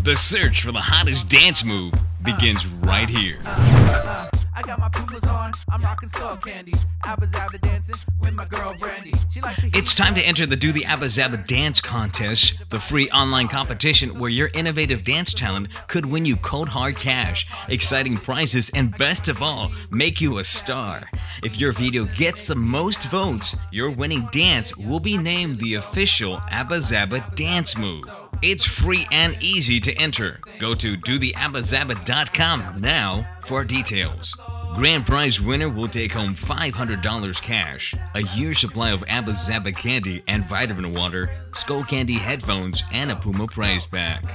The search for the hottest dance move begins right here. I got my Pumas on, I'm rocking skull candies. Abba Zabba dancing with my girl Brandy. She likes to It's time to enter the Do the Abba Zabba Dance Contest, the free online competition where your innovative dance talent could win you cold hard cash, exciting prizes, and best of all, make you a star. If your video gets the most votes, your winning dance will be named the official Abba Zabba dance move. It's free and easy to enter. Go to dotheabbazabba.com now for details. Grand prize winner will take home $500 cash, a year's supply of Abba Zabba candy and vitamin water, Skull Candy headphones, and a Puma prize bag.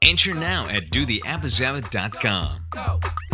Enter now at dotheabbazabba.com.